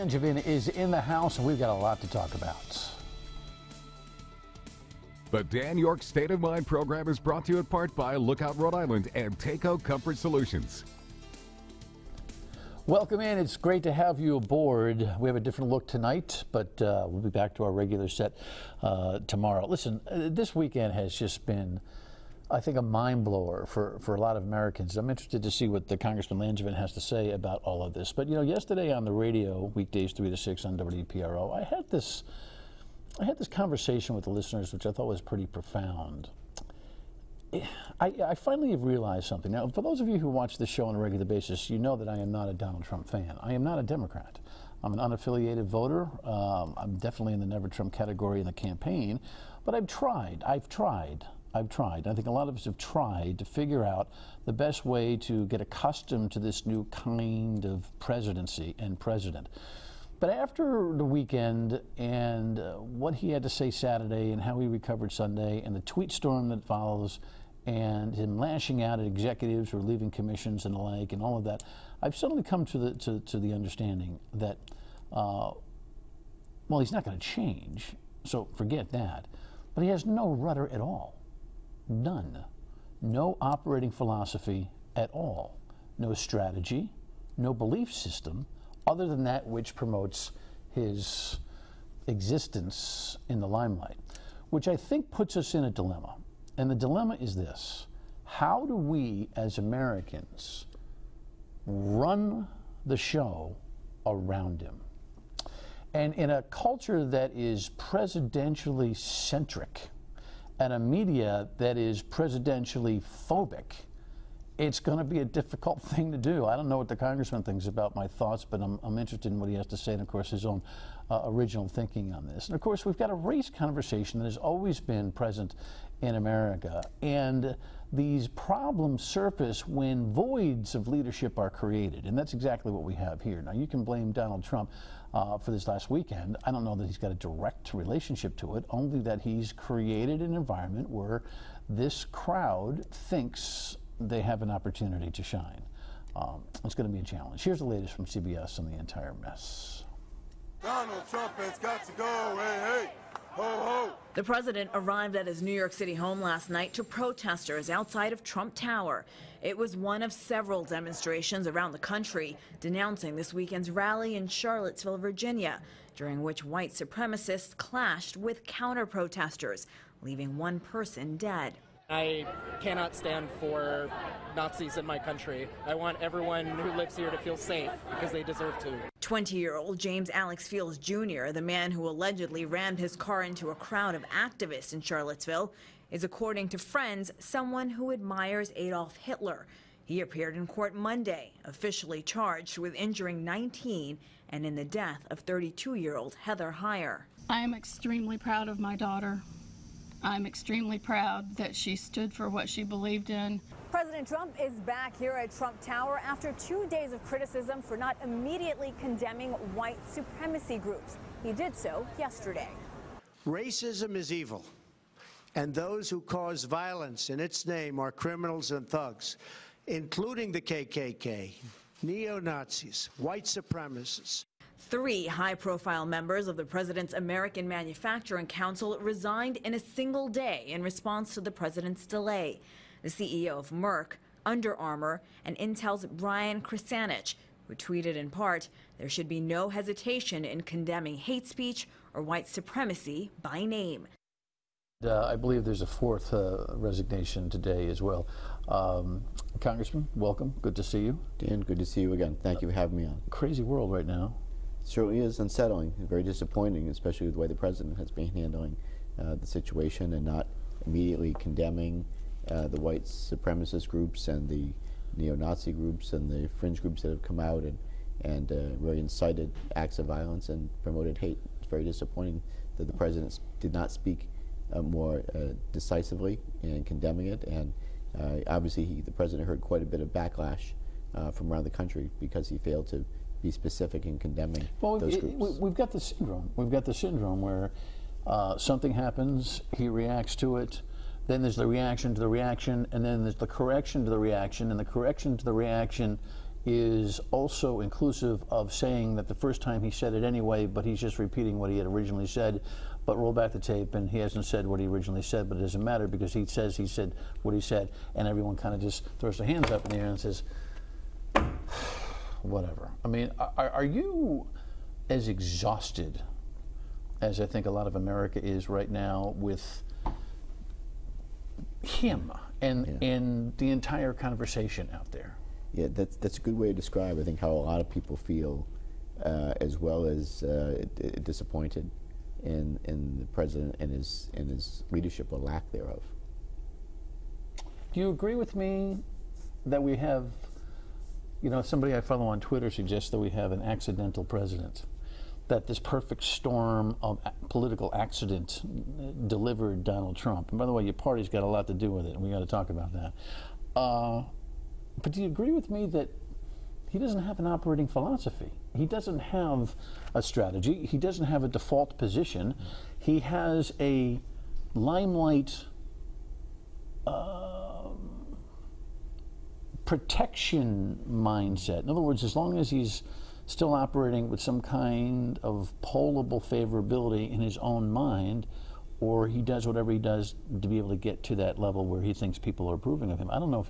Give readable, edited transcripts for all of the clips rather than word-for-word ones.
Langevin is in the house, and we've got a lot to talk about. The Dan York State of Mind program is brought to you in part by Lookout Rhode Island and Takeo Comfort Solutions. Welcome in. It's great to have you aboard. We have a different look tonight, but we'll be back to our regular set tomorrow. Listen, this weekend has just been, I think, a mind blower for a lot of Americans. I'm interested to see what the Congressman Langevin has to say about all of this. But, you know, yesterday on the radio, weekdays 3 to 6 on WPRO, I had this conversation with the listeners, which I thought was pretty profound. I finally have realized something. Now, for those of you who watch this show on a regular basis, you know that I am not a Donald Trump fan. I am not a Democrat. I'm an unaffiliated voter. I'm definitely in the Never Trump category in the campaign. But I've tried. I think a lot of us have tried to figure out the best way to get accustomed to this new kind of presidency and president. But after the weekend and what he had to say Saturday and how he recovered Sunday and the tweet storm that follows and him lashing out at executives who are leaving commissions and the like and all of that, I've suddenly come to the understanding that, well, he's not going to change, so forget that. But he has no rudder at all. None. No operating philosophy at all. No strategy, no belief system, other than that which promotes his existence in the limelight, which I think puts us in a dilemma. And the dilemma is this: how do we as Americans run the show around him? And in a culture that is presidentially centric and a media that is presidentially phobic, it's going to be a difficult thing to do. I don't know what the congressman thinks about my thoughts, but I'm interested in what he has to say and, of course, his own original thinking on this. And, of course, we've got a race conversation that has always been present in America. And these problems surface when voids of leadership are created. And that's exactly what we have here. Now, you can blame Donald Trump for this last weekend. I don't know that he's got a direct relationship to it, only that he's created an environment where this crowd thinks they have an opportunity to shine. It's going to be a challenge. Here's the latest from CBS on the entire mess. Donald Trump has got to go. Hey, hey, ho, ho. The president arrived at his New York City home last night to protesters outside of Trump Tower. It was one of several demonstrations around the country denouncing this weekend's rally in Charlottesville, Virginia, during which white supremacists clashed with counter-protesters, leaving one person dead. I cannot stand for Nazis in my country. I want everyone who lives here to feel safe because they deserve to. 20-year-old James Alex Fields Jr., the man who allegedly rammed his car into a crowd of activists in Charlottesville, is, according to friends, someone who admires Adolf Hitler. He appeared in court Monday, officially charged with injuring 19 and in the death of 32-year-old Heather Heyer. I am extremely proud of my daughter. I'm extremely proud that she stood for what she believed in. President Trump is back here at Trump Tower after 2 days of criticism for not immediately condemning white supremacy groups. He did so yesterday. Racism is evil, and those who cause violence in its name are criminals and thugs, including the KKK, neo-Nazis, white supremacists. 3 high-profile members of the president's American Manufacturing Council resigned in a single day in response to the president's delay. The CEO of Merck, Under Armour, and Intel's Brian Krasanich, who tweeted in part, "There should be no hesitation in condemning hate speech or white supremacy by name." I believe there's a 4th resignation today as well. Congressman, welcome. Good to see you. Dan, good to see you again. Thank you for having me on. Crazy world right now. It certainly is unsettling, very disappointing, especially with the way the president has been handling the situation and not immediately condemning the white supremacist groups and the neo-Nazi groups and the fringe groups that have come out and really incited acts of violence and promoted hate. It's very disappointing that the president did not speak more decisively in condemning it, and obviously the president heard quite a bit of backlash from around the country because he failed to be specific in condemning those groups. We've got the syndrome. We've got the syndrome where something happens, he reacts to it, then there's the reaction to the reaction, and then there's the correction to the reaction, and the correction to the reaction is also inclusive of saying that the first time he said it anyway, but he's just repeating what he had originally said, but roll back the tape and he hasn't said what he originally said, but it doesn't matter because he says he said what he said, and everyone kind of just throws their hands up in the air and says, whatever. I mean, are you as exhausted as I think a lot of America is right now with him and the entire conversation out there? Yeah, that's a good way to describe, I think, how a lot of people feel, as well as disappointed in the president and his leadership or lack thereof. Do you agree with me that we have, somebody I follow on Twitter suggests that we have an accidental president, that this perfect storm of political accident delivered Donald Trump? And by the way, your party's got a lot to do with it, and we got to talk about that. But do you agree with me that he doesn't have an operating philosophy? He doesn't have a strategy. He doesn't have a default position. He has a limelight protection mindset. In other words, as long as he's still operating with some kind of pollable favorability in his own mind, or he does whatever he does to be able to get to that level where he thinks people are approving of him. I don't know if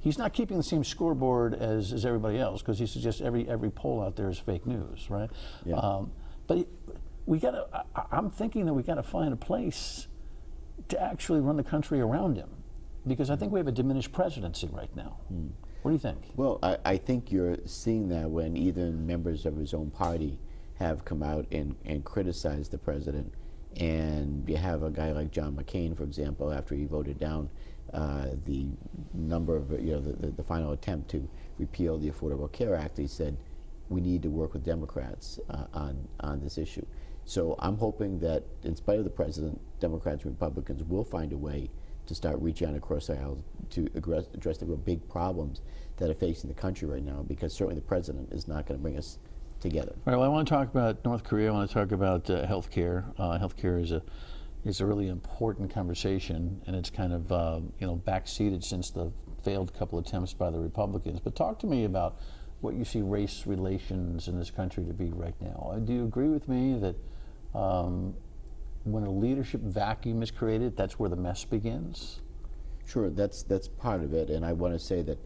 he's not keeping the same scoreboard as everybody else, because he suggests every poll out there is fake news, right? Yeah. But I'm thinking that we got to find a place to actually run the country around him, because I think we have a diminished presidency right now. What do you think? Well, I think you're seeing that when even members of his own party have come out and criticized the president. And you have a guy like John McCain, for example, after he voted down the number of, the final attempt to repeal the Affordable Care Act, he said, we need to work with Democrats on this issue. So I'm hoping that in spite of the president, Democrats and Republicans will find a way to start reaching out across the aisle to address the real big problems that are facing the country right now, because certainly the president is not going to bring us together. All right, well, I want to talk about North Korea. I want to talk about health care. Health care is a really important conversation, and it's kind of backseated since the failed couple attempts by the Republicans. But talk to me about what you see race relations in this country to be right now. Do you agree with me that when a leadership vacuum is created, that's where the mess begins? Sure, that's part of it, and I want to say that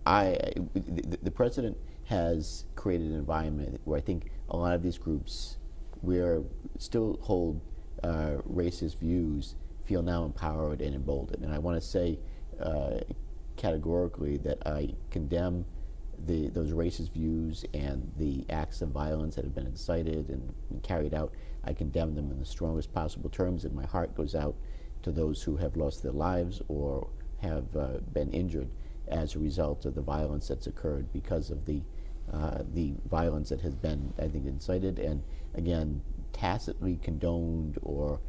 the president has created an environment where I think a lot of these groups, where still hold racist views, feel now empowered and emboldened. And I want to say categorically that I condemn those racist views and the acts of violence that have been incited and carried out. I condemn them in the strongest possible terms, and my heart goes out to those who have lost their lives or have been injured as a result of the violence that's occurred because of the violence that has been, I think, incited and, again, tacitly condoned or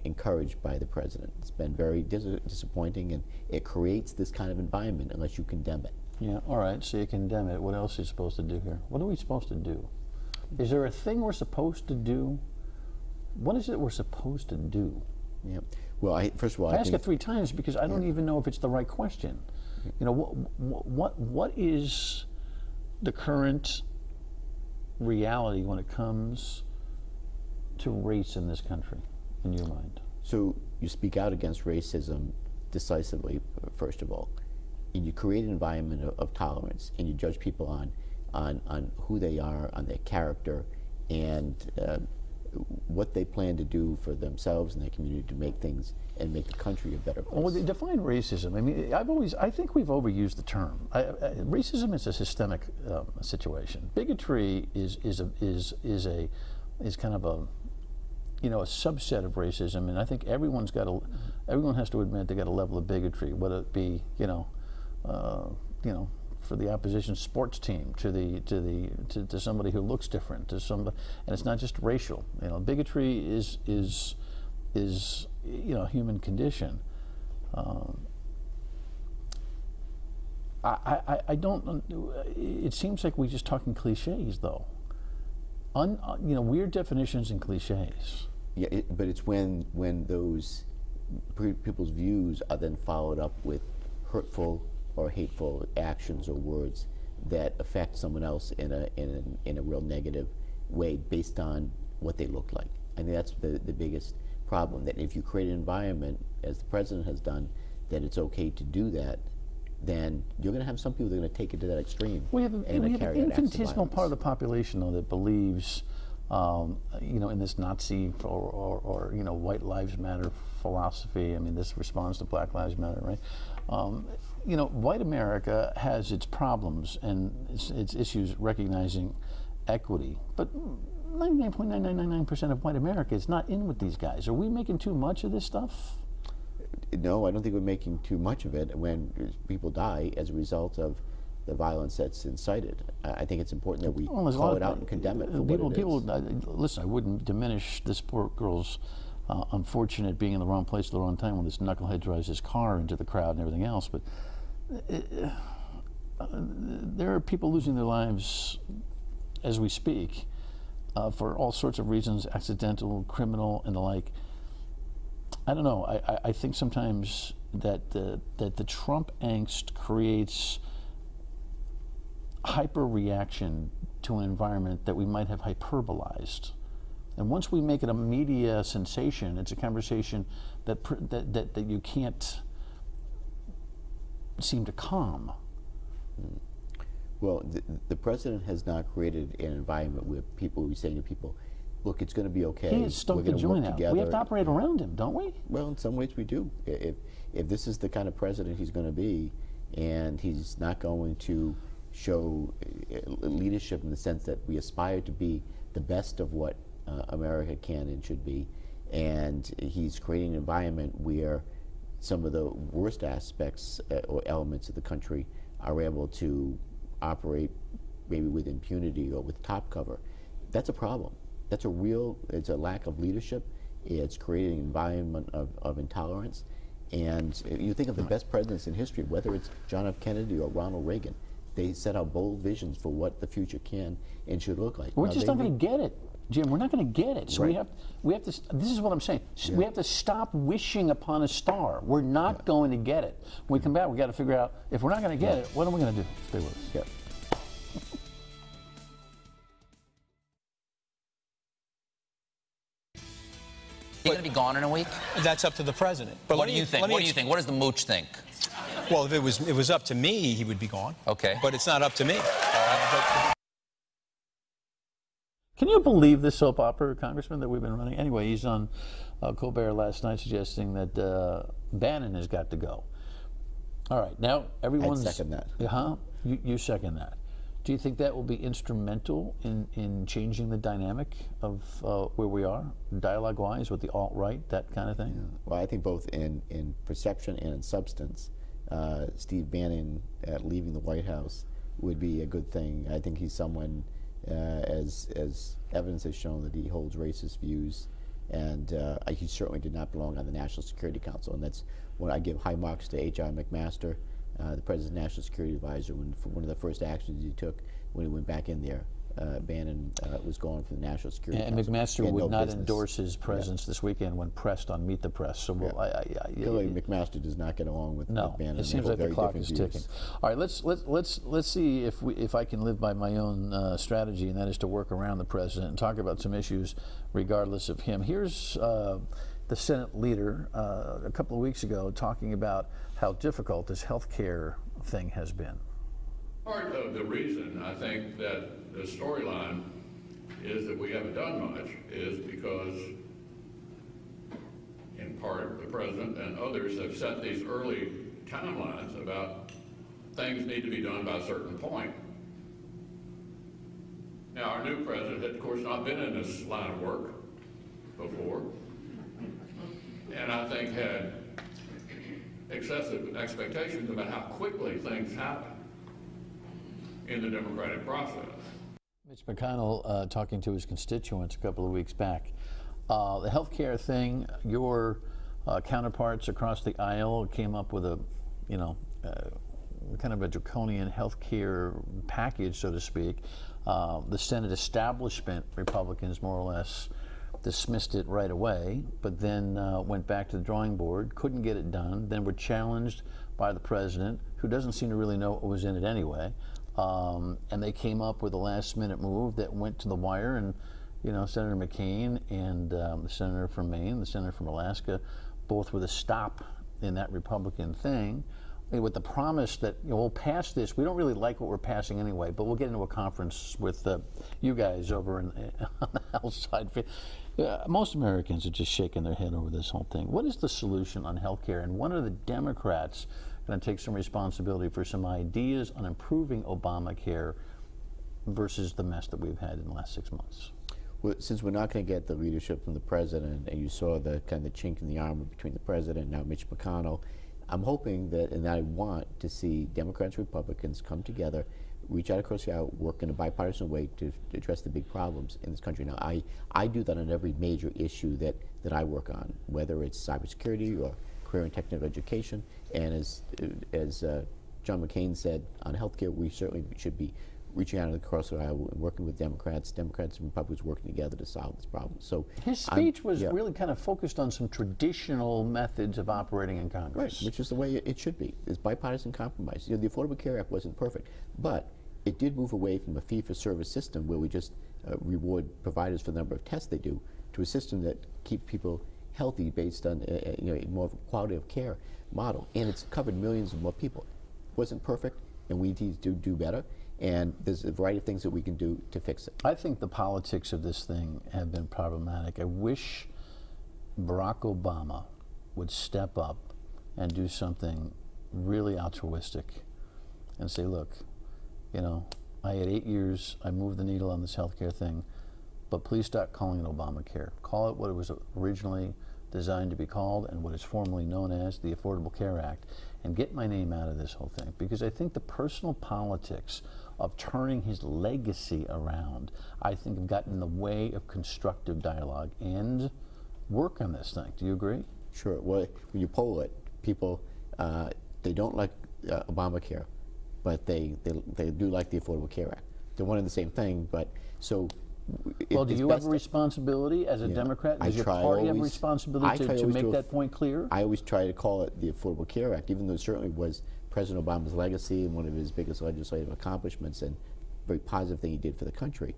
encouraged by the president. It's been very disappointing, and it creates this kind of environment unless you condemn it. Yeah, all right, so you condemn it. What else are you supposed to do here? What are we supposed to do? Is there a thing we're supposed to do? What is it we're supposed to do? Yeah. Well, first of all, I ask it 3 times because I don't even know if it's the right question. What is the current reality when it comes to race in this country, in your mind? So you speak out against racism decisively, first of all, and you create an environment of tolerance, and you judge people on who they are, on their character, and what they plan to do for themselves and their community to make things and make the country a better place. Well, define racism. I mean, I think we've overused the term. Racism is a systemic situation. Bigotry is kind of a subset of racism, and I think everyone has to admit they got a level of bigotry, whether it be for the opposition sports team, to somebody who looks different, to somebody, and it's not just racial. Bigotry is a human condition. I don't. It seems like we're just talking cliches, though. Weird definitions and cliches. Yeah, but it's when those people's views are then followed up with hurtful or hateful actions or words that affect someone else in a real negative way based on what they look like. I think that's the biggest problem, that if you create an environment, as the president has done, that it's okay to do that, then you're going to have some people that are going to take it to that extreme. We have an infinitesimal part of the population, though, that believes, you know, in this Nazi or you know, white lives matter philosophy. I mean, this responds to Black Lives Matter, right? You know, white America has its problems and its issues recognizing equity, but 99.9999% of white America is not in with these guys. Are we making too much of this stuff? No, I don't think we're making too much of it when people die as a result of the violence that's incited. I think it's important that we call it out and condemn it for what it is. Listen, I wouldn't diminish this poor girl's unfortunate being in the wrong place at the wrong time when this knucklehead drives his car into the crowd and everything else, but there are people losing their lives as we speak for all sorts of reasons, accidental, criminal, and the like. I don't know. I think sometimes that the Trump angst creates hyper reaction to an environment that we might have hyperbolized. And once we make it a media sensation, it's a conversation that you can't seem to calm. Well, the president has not created an environment where people will be saying to people, look, it's going to be okay. He is stoked to join out. We have to operate around him, don't we? Well, in some ways we do. If this is the kind of president he's going to be, and he's not going to show leadership in the sense that we aspire to be the best of what America can and should be, and he's creating an environment where some of the worst aspects or elements of the country are able to operate maybe with impunity or with top cover, that's a problem. That's it's a lack of leadership. It's creating an environment of intolerance. And you think of the best presidents in history, whether it's John F. Kennedy or Ronald Reagan, they set out bold visions for what the future can and should look like. We're just not going to get it, Jim. We're not going to get it. So right. we have to. This is what I'm saying. Yeah. We have to stop wishing upon a star. We're not going to get it. When we come back, we got to figure out if we're not going to get it, what are we going to do? Stay with us. Yeah. You're going to be gone in a week? That's up to the president. But what do you think? What do you think? What does the mooch think? Well, if it was up to me, he would be gone. Okay. But it's not up to me. Can you believe this soap opera, Congressman, that we've been running? Anyway, he's on Colbert last night suggesting that Bannon has got to go. All right, now everyone's... I'd second that. You second that. Do you think that will be instrumental in changing the dynamic of where we are, dialogue-wise, with the alt-right, that kind of thing? Yeah. Well, I think both in perception and in substance, Steve Bannon leaving the White House would be a good thing. I think he's someone, as evidence has shown, that he holds racist views, and he certainly did not belong on the National Security Council, and that's when I give high marks to H.R. McMaster, the President's National Security Advisor. One of the first actions he took when he went back in there, Bannon was gone from the National Security Council. And McMaster would not endorse his presence this weekend when pressed on Meet the Press. So clearly McMaster does not get along with Bannon. It seems like the clock is ticking. All right, let's see if I can live by my own strategy, and that is to work around the president and talk about some issues regardless of him. Here's the Senate leader a couple of weeks ago talking about how difficult this health care thing has been. Part of the reason I think that the storyline is that we haven't done much is because, in part, the president and others have set these early timelines about things need to be done by a certain point. Now, our new president had, of course, not been in this line of work before, and I think had excessive expectations about how quickly things happen in the democratic process. Mitch McConnell talking to his constituents a couple of weeks back. The health care thing, your counterparts across the aisle came up with a, kind of a draconian health care package, so to speak. The Senate establishment Republicans more or less dismissed it right away, but then went back to the drawing board, couldn't get it done, then were challenged by the president, who doesn't seem to really know what was in it anyway. And they came up with a last-minute move that went to the wire, and Senator McCain and the senator from Maine, the senator from Alaska, both with a stop in that Republican thing, with the promise that we'll pass this. We don't really like what we're passing anyway, but we'll get into a conference with you guys over on the House side. Most Americans are just shaking their head over this whole thing. What is the solution on health care, and when are the Democrats going to take some responsibility for some ideas on improving Obamacare versus the mess that we've had in the last 6 months? Well, since we're not going to get the leadership from the president, and you saw the kind of chink in the armor between the president and now Mitch McConnell, I'm hoping that, and I want to see Democrats and Republicans come together, reach out across the aisle, work in a bipartisan way to address the big problems in this country. Now, I do that on every major issue that I work on, whether it's cybersecurity or career and technical education. And as John McCain said on healthcare, we certainly should be reaching out across the aisle and working with Democrats and Republicans working together to solve this problem. So his speech was really kind of focused on some traditional methods of operating in Congress. Right, which is the way it should be. It's bipartisan compromise. The Affordable Care Act wasn't perfect, but it did move away from a fee-for-service system where we just reward providers for the number of tests they do to a system that keeps people healthy based on a more quality of care model. And it's covered millions of more people. It wasn't perfect, and we need to do better. And there's a variety of things that we can do to fix it. I think the politics of this thing have been problematic. I wish Barack Obama would step up and do something really altruistic and say, look, I had 8 years, I moved the needle on this healthcare thing, but please stop calling it Obamacare. Call it what it was originally designed to be called and what is formally known as the Affordable Care Act, and get my name out of this whole thing, because I think the personal politics of turning his legacy around, I think, have gotten in the way of constructive dialogue and work on this thing. Do you agree? Sure. Well, when you poll it, people, they don't like Obamacare, but they do like the Affordable Care Act. They're one and the same thing, but so. Well, do you have a responsibility as a Democrat? Does your party have a responsibility to make that point clear? I always try to call it the Affordable Care Act, even though it certainly was President Obama's legacy and one of his biggest legislative accomplishments and very positive thing he did for the country.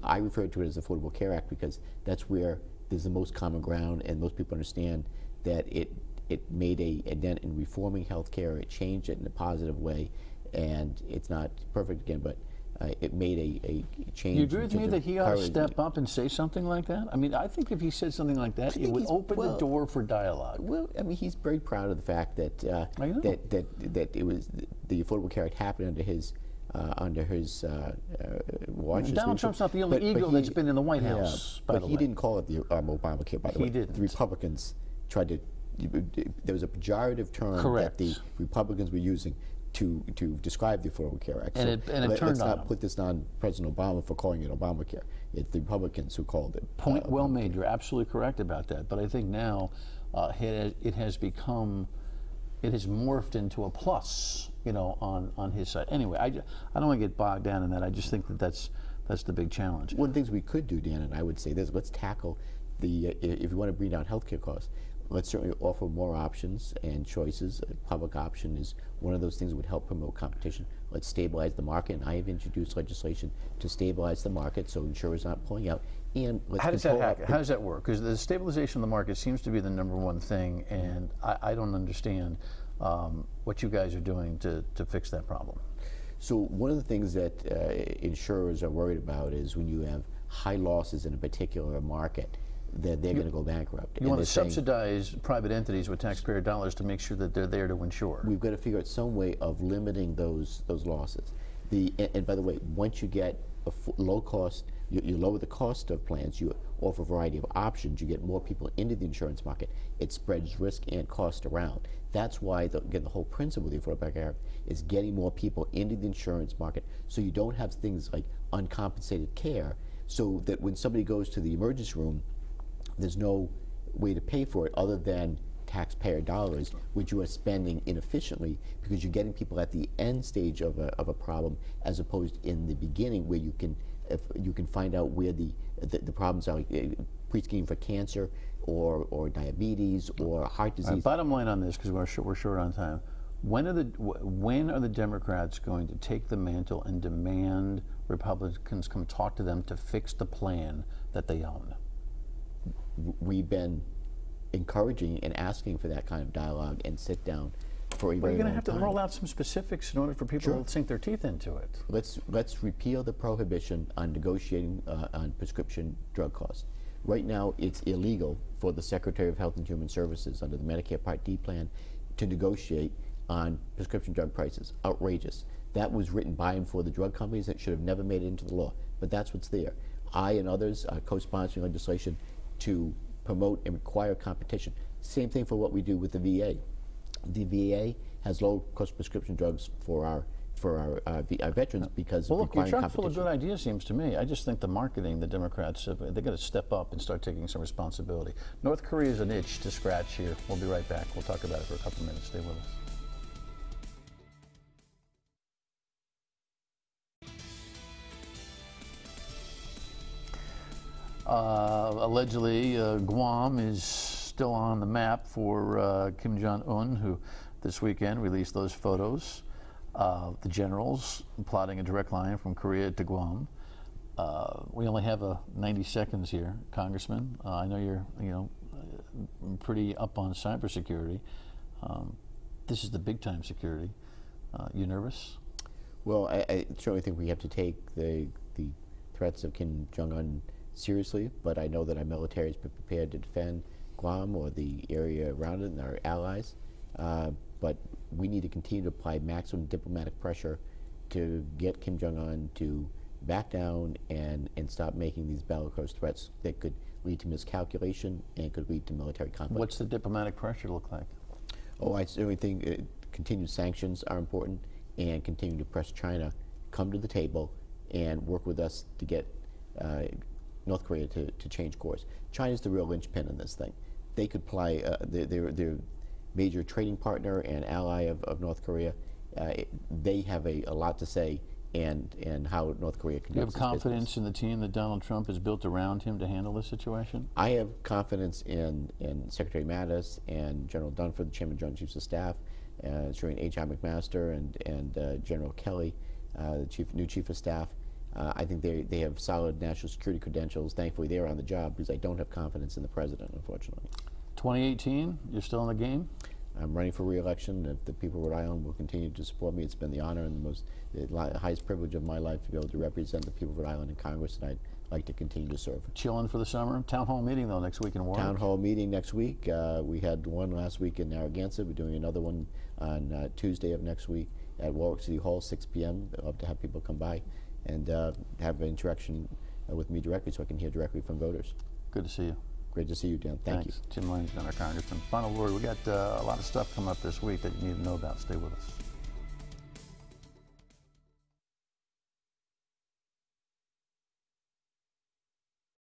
I refer to it as the Affordable Care Act because that's where there's the most common ground and most people understand that it made a dent in reforming health care. It changed it in a positive way, and it's not perfect again, but it made a change. Do you agree with me that he ought to step up and say something like that? I mean, I think if he said something like that, it would open the door for dialogue. Well, I mean, he's very proud of the fact that that it was the Affordable Care Act happened under his watch. Donald Trump's not the only eagle that's been in the White House, by the way. But he didn't call it the Obamacare, by the way. He didn't. The Republicans tried to. There was a pejorative term that the Republicans were using to describe the Affordable Care Act. And it turned on Let's not put this on President Obama for calling it Obamacare. It's the Republicans who called it. Point well made. You're absolutely correct about that. But I think now it has morphed into a plus, on his side. Anyway, I don't want to get bogged down in that. I just think that's the big challenge. One of the things we could do, Dan, and I would say this: let's tackle if you want to bring down healthcare costs. Let's certainly offer more options and choices. A public option is one of those things that would help promote competition. Let's stabilize the market, and I have introduced legislation to stabilize the market so insurers aren't pulling out. And let's How does that happen? How does that work? Because the stabilization of the market seems to be the #1 thing, and I don't understand what you guys are doing to fix that problem. So one of the things that insurers are worried about is when you have high losses in a particular market, that they're going to go bankrupt. You want to subsidize private entities with taxpayer dollars to make sure that they're there to insure. We've got to figure out some way of limiting those losses. And by the way, once you get a low cost, you lower the cost of plans, you offer a variety of options, you get more people into the insurance market, it spreads risk and cost around. That's why, again, the whole principle of the Affordable Care Act is getting more people into the insurance market so you don't have things like uncompensated care, so that when somebody goes to the emergency room, there's no way to pay for it other than taxpayer dollars, which you are spending inefficiently because you're getting people at the end stage of a problem as opposed in the beginning where you can find out where the problems are, like pre-screening for cancer or diabetes or heart disease. Bottom line on this, because we're short on time, When are the Democrats going to take the mantle and demand Republicans come talk to them to fix the plan that they own? We've been encouraging and asking for that kind of dialogue and sit down for a very long time. You're going to have to roll out some specifics in order for people to sink their teeth into it. Let's repeal the prohibition on negotiating on prescription drug costs. Right now, it's illegal for the Secretary of Health and Human Services under the Medicare Part D plan to negotiate on prescription drug prices. Outrageous. That was written by and for the drug companies. That should have never made it into the law, but that's what's there. I and others are co-sponsoring legislation to promote and require competition. Same thing for what we do with the VA. The VA has low-cost prescription drugs for our veterans because of requiring competition. You're chock full of good ideas, seems to me. I just think the marketing, the Democrats, they got to step up and start taking some responsibility. North Korea is an itch to scratch here. We'll be right back. We'll talk about it for a couple minutes. Stay with us. Allegedly, Guam is still on the map for Kim Jong-un, who this weekend released those photos. The generals plotting a direct line from Korea to Guam. We only have 90 seconds here, Congressman. I know you're pretty up on cybersecurity. This is the big time security. You nervous? Well, I certainly think we have to take the threats of Kim Jong-un seriously, but I know that our military has been prepared to defend Guam or the area around it and our allies. But we need to continue to apply maximum diplomatic pressure to get Kim Jong-un to back down and stop making these bellicose threats that could lead to miscalculation and could lead to military conflict. What's the diplomatic pressure look like? Oh, I certainly think continued sanctions are important, and continue to press China come to the table and work with us to get North Korea to change course. China's the real linchpin in this thing. They could apply their major trading partner and ally of North Korea. They have a lot to say and how North Korea conducts its business. Do you have confidence in the team that Donald Trump has built around him to handle this situation? I have confidence in Secretary Mattis and General Dunford, the Chairman of Joint Chiefs of Staff, H.R. McMaster and General Kelly, the new Chief of Staff. I think they have solid national security credentials. Thankfully, they're on the job because I don't have confidence in the president, unfortunately. 2018, you're still in the game? I'm running for re-election. If the people of Rhode Island will continue to support me, it's been the honor and the highest privilege of my life to be able to represent the people of Rhode Island in Congress, and I'd like to continue to serve. Chilling for the summer? Town hall meeting, though, next week in Warwick? Town hall meeting next week. We had one last week in Narragansett. We're doing another one on Tuesday of next week at Warwick City Hall, 6 p.m. I'd love to have people come by and have an interaction with me directly so I can hear directly from voters. Good to see you. Great to see you, Dan. Thank you. Jim Langevin, our Congressman. Final word, we got a lot of stuff coming up this week that you need to know about. Stay with us.